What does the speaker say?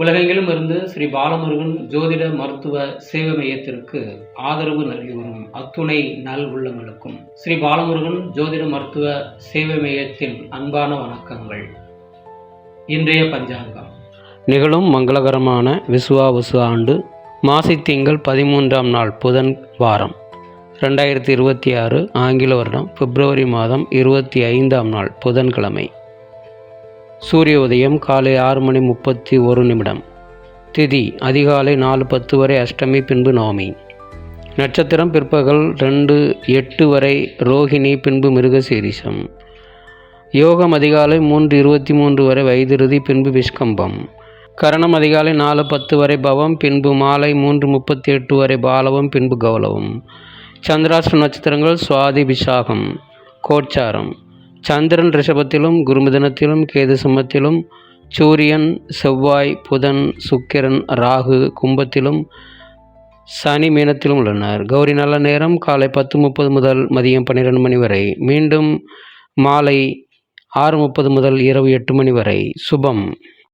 உலகெங்கிலும் இருந்து ஸ்ரீ பாலமுருகன் ஜோதிட மருத்துவ சேவை மையத்திற்கு ஆதரவு நல்கி வரும் அத்துணை நல் உள்ளங்களுக்கும் ஸ்ரீ பாலமுருகன் ஜோதிட மருத்துவ சேவை மையத்தின் அன்பான வணக்கங்கள். இன்றைய பஞ்சாங்கம் நிகழும் மங்களகரமான விசுவாவசு ஆண்டு மாசி திங்கள் 13ஆம் நாள் புதன் வாரம் 2026 ஆங்கில வருடம் பிப்ரவரி மாதம் 25ஆம் நாள் புதன்கிழமை. சூரிய உதயம் காலை 6:31. திதி அதிகாலை 4:10 வரை அஷ்டமி, பின்பு நவமி. நட்சத்திரம் பிற்பகல் 2:08 வரை ரோகிணி, பின்பு மிருகசீரிஷம். யோகம் அதிகாலை 3:23 வரை வைதிருதி, பின்பு விஷ்கம்பம். கரணம் அதிகாலை 4:10 வரை பவம், பின்பு மாலை 3:38 வரை பாலவம், பின்பு கௌலவம். சந்திராஷ்ட நட்சத்திரங்கள் சுவாதி, விசாகம். கோச்சாரம்: சந்திரன் ரிஷபத்திலும், குருமிதனத்திலும், கேது சிம்மத்திலும், சூரியன், செவ்வாய், புதன், சுக்கிரன், ராகு கும்பத்திலும், சனி மீனத்திலும் உள்ளனர். கௌரி நல்ல நேரம் காலை 10:30 முதல் மதியம் 12 மணி வரை, மீண்டும் மாலை 6:30 முதல் இரவு 8 மணி வரை. சுபம்.